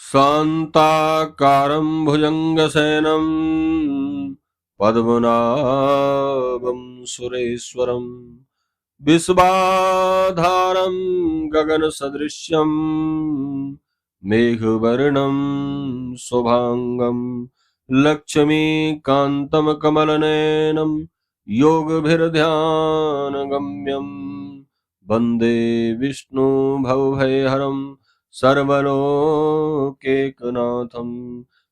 शान्ताकारं भुजङ्गशयनं पद्मनाभं सुरेश्वरं विश्वाधारं गगनसदृश्यं मेघवर्णं शुभांगं लक्ष्मीकान्तं कमलनयनं योगभिर्ध्यानगम्यं वन्दे विष्णु भवभयहरं सर्वलोकैकनाथम।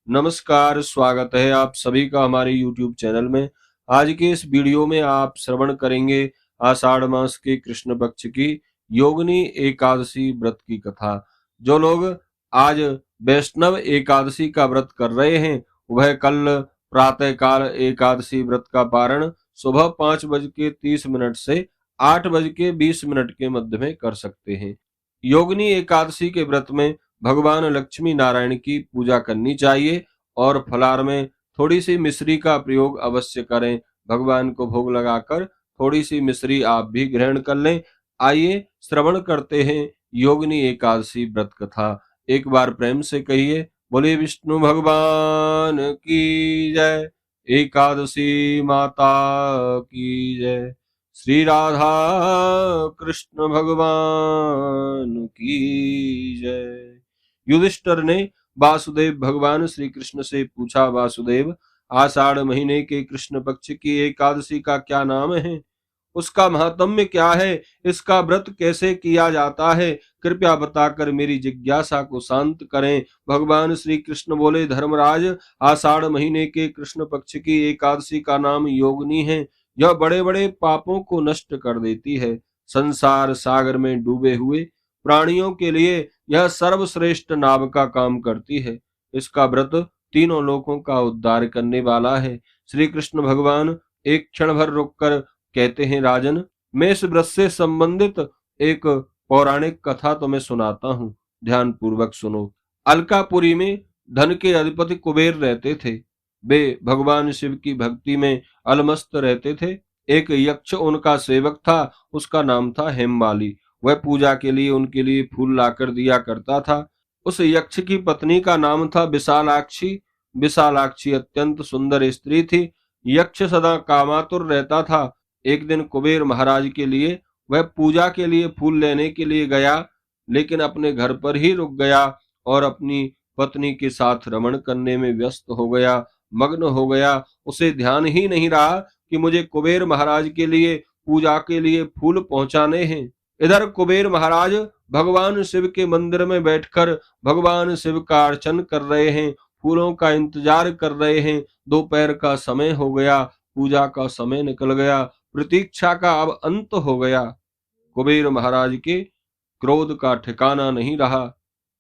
नमस्कार, स्वागत है आप सभी का हमारे YouTube चैनल में। आज के इस वीडियो में आप श्रवण करेंगे आषाढ़ मास के कृष्ण पक्ष की योगिनी एकादशी व्रत की कथा। जो लोग आज वैष्णव एकादशी का व्रत कर रहे हैं वह कल प्रातः काल एकादशी व्रत का पारण सुबह 5:30 से 8:20 के मध्य में कर सकते हैं। योगिनी एकादशी के व्रत में भगवान लक्ष्मी नारायण की पूजा करनी चाहिए और फलाहार में थोड़ी सी मिश्री का प्रयोग अवश्य करें। भगवान को भोग लगाकर थोड़ी सी मिश्री आप भी ग्रहण कर लें। आइए श्रवण करते हैं योगिनी एकादशी व्रत कथा। एक बार प्रेम से कहिए, बोले विष्णु भगवान की जय, एकादशी माता की जय, श्री राधा कृष्ण भगवान की जय। युधिष्ठिर ने वासुदेव भगवान श्री कृष्ण से पूछा, वासुदेव, आषाढ़ महीने के कृष्ण पक्ष की एकादशी का क्या नाम है? उसका महात्म्य क्या है? इसका व्रत कैसे किया जाता है? कृपया बताकर मेरी जिज्ञासा को शांत करें। भगवान श्री कृष्ण बोले, धर्मराज, आषाढ़ महीने के कृष्ण पक्ष की एकादशी का नाम योगिनी है। यह बड़े बड़े पापों को नष्ट कर देती है। संसार सागर में डूबे हुए प्राणियों के लिए यह सर्वश्रेष्ठ नाव का काम करती है। इसका व्रत तीनों लोकों का उद्धार करने वाला है। श्री कृष्ण भगवान एक क्षण भर रुककर कहते हैं, राजन, मैं इस व्रत से संबंधित एक पौराणिक कथा तुम्हें सुनाता हूँ, ध्यान पूर्वक सुनो। अलकापुरी में धन के अधिपति कुबेर रहते थे। वे भगवान शिव की भक्ति में अलमस्त रहते थे। एक यक्ष उनका सेवक था, उसका नाम था हेममाली। वह पूजा के लिए उनके लिए फूल लाकर दिया करता था। उस यक्ष की पत्नी का नाम था विशालाक्षी। विशालाक्षी अत्यंत सुंदर स्त्री थी। यक्ष सदा कामातुर रहता था। एक दिन कुबेर महाराज के लिए वह पूजा के लिए फूल लेने के लिए गया, लेकिन अपने घर पर ही रुक गया और अपनी पत्नी के साथ रमण करने में व्यस्त हो गया, मग्न हो गया। उसे ध्यान ही नहीं रहा कि मुझे कुबेर महाराज के लिए पूजा के लिए फूल पहुंचाने हैं। इधर कुबेर महाराज भगवान शिव के मंदिर में बैठकर भगवान शिव का अर्चन कर रहे हैं, फूलों का इंतजार कर रहे हैं। दोपहर का समय हो गया, पूजा का समय निकल गया, प्रतीक्षा का अब अंत हो गया। कुबेर महाराज के क्रोध का ठिकाना नहीं रहा।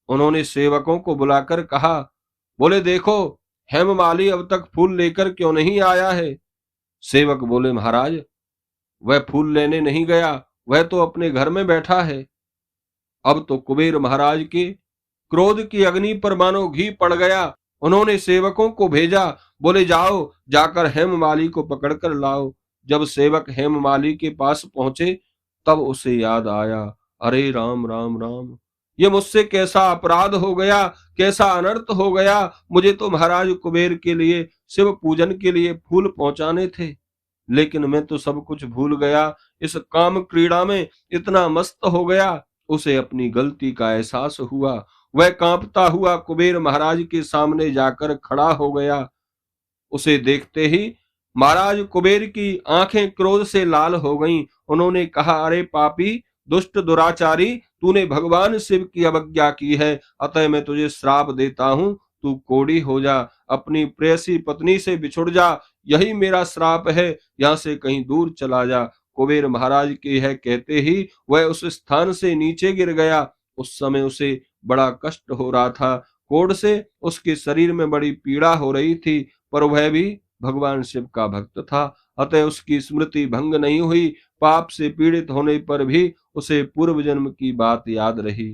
उन्होंने सेवकों को बुलाकर कहा, बोले, देखो, हेममाली अब तक फूल लेकर क्यों नहीं आया है? सेवक बोले, महाराज, वह फूल लेने नहीं गया, वह तो अपने घर में बैठा है। अब तो कुबेर महाराज के क्रोध की अग्नि पर मानो घी पड़ गया। उन्होंने सेवकों को भेजा, बोले, जाओ, जाकर हेममाली को पकड़कर लाओ। जब सेवक हेममाली के पास पहुंचे तब उसे याद आया, अरे राम राम राम, ये मुझसे कैसा अपराध हो गया, कैसा अनर्थ हो गया। मुझे तो महाराज कुबेर के लिए शिव पूजन के लिए फूल पहुंचाने थे, लेकिन मैं तो सब कुछ भूल गया। इस काम क्रीड़ा में इतना मस्त हो गया। उसे अपनी गलती का एहसास हुआ। वह कांपता हुआ कुबेर महाराज के सामने जाकर खड़ा हो गया। उसे देखते ही महाराज कुबेर की आंखें क्रोध से लाल हो गईं। उन्होंने कहा, अरे पापी, दुष्ट दुराचारी, तूने भगवान शिव की अवज्ञा की है, अतः मैं तुझे श्राप देता हूं, तू कोढ़ी हो जा, अपनी प्रेयसी पत्नी से बिछुड़ जा, यही मेरा श्राप है, यहाँ से कहीं दूर चला जा। कुबेर महाराज के यह कहते ही वह उस स्थान से नीचे गिर गया। उस समय उसे बड़ा कष्ट हो रहा था। कोढ़ से उसके शरीर में बड़ी पीड़ा हो रही थी, पर वह भी भगवान शिव का भक्त था, अतः उसकी स्मृति भंग नहीं हुई। पाप से पीड़ित होने पर भी उसे पूर्व जन्म की बात याद रही।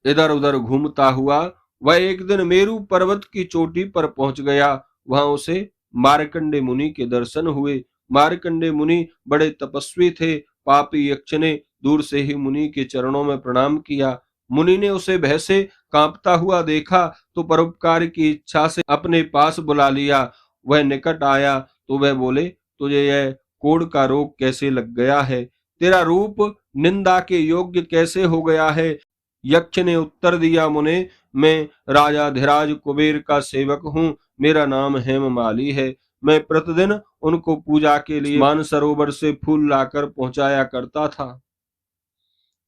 इधर उधर घूमता हुआ वह एक दिन मेरू पर्वत की चोटी पर पहुंच गया। वहां उसे मार्कंडे मुनि के दर्शन हुए। मार्कंडे मुनि बड़े तपस्वी थे। पापी यक्ष ने दूर से ही मुनि के चरणों में प्रणाम किया। मुनि ने उसे भय से कांपता हुआ देखा तो परोपकार की इच्छा से अपने पास बुला लिया। वह निकट आया तो वह बोले, तुझे यह कोढ़ का रोग कैसे लग गया है? तेरा रूप निंदा के योग्य कैसे हो गया है? यक्ष ने उत्तर दिया, मुने, मैं राजाधिराज कुबेर का सेवक हूँ। मेरा नाम हेममाली है। मैं प्रतिदिन उनको पूजा के लिए मानसरोवर से फूल लाकर पहुंचाया करता था।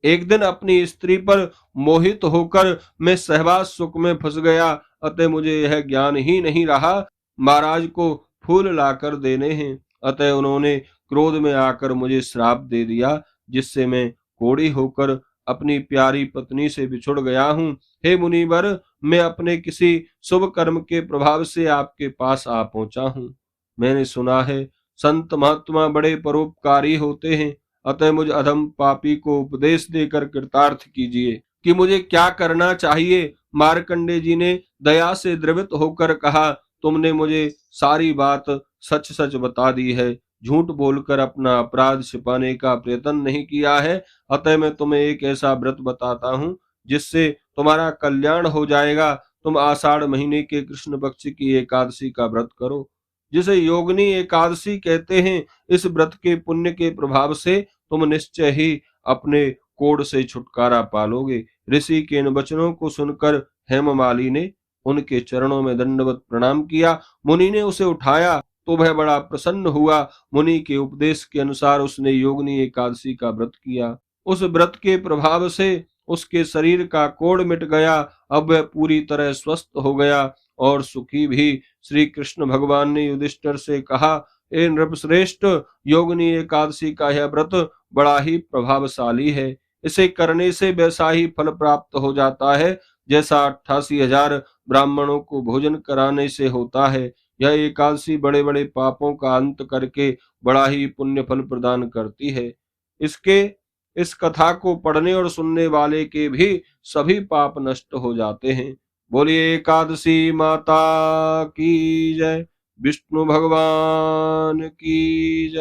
एक दिन अपनी स्त्री पर मोहित होकर मैं सहवास सुख में फंस गया, अतः मुझे यह ज्ञान ही नहीं रहा महाराज को फूल लाकर देने हैं। अतः उन्होंने क्रोध में आकर मुझे श्राप दे दिया, जिससे मैं कोढ़ी होकर अपनी प्यारी पत्नी से बिछुड़ गया हूँ। हे मुनिवर, मैं अपने किसी शुभ कर्म के प्रभाव से आपके पास आ पहुंचा हूँ। मैंने सुना है संत महात्मा बड़े परोपकारी होते हैं, अतः मुझ अधम पापी को उपदेश देकर कृतार्थ कीजिए कि मुझे क्या करना चाहिए। मार्कंडे जी ने दया से द्रवित होकर कहा, तुमने मुझे सारी बात सच सच बता दी है, झूठ बोलकर अपना अपराध छिपाने का प्रयत्न नहीं किया है। अतः मैं तुम्हें एक ऐसा व्रत बताता हूँ जिससे तुम्हारा कल्याण हो जाएगा। तुम आषाढ़ महीने के कृष्ण पक्ष की एकादशी का व्रत करो, जिसे योगिनी एकादशी कहते हैं। इस व्रत के पुण्य के प्रभाव से तुम निश्चय ही अपने कोढ़ से छुटकारा पालोगे। ऋषि के इन वचनों को सुनकर हेममाली ने उनके चरणों में दंडवत प्रणाम किया। मुनि ने उसे उठाया तो वह बड़ा प्रसन्न हुआ। मुनि के उपदेश के अनुसार उसने योगिनी एकादशी का व्रत किया। उस व्रत के प्रभाव से उसके शरीर का कोढ़ मिट गया। अब वह पूरी तरह स्वस्थ हो गया और सुखी भी। श्री कृष्ण भगवान ने युधिष्ठिर से कहा, ए नृपश्रेष्ठ, योगिनी एकादशी का यह व्रत बड़ा ही प्रभावशाली है। इसे करने से वैसा ही फल प्राप्त हो जाता है जैसा 88,000 ब्राह्मणों को भोजन कराने से होता है। यह एकादशी बड़े बड़े पापों का अंत करके बड़ा ही पुण्य फल प्रदान करती है। इसके इस कथा को पढ़ने और सुनने वाले के भी सभी पाप नष्ट हो जाते हैं। बोलिए एकादशी माता की जय, विष्णु भगवान की जय।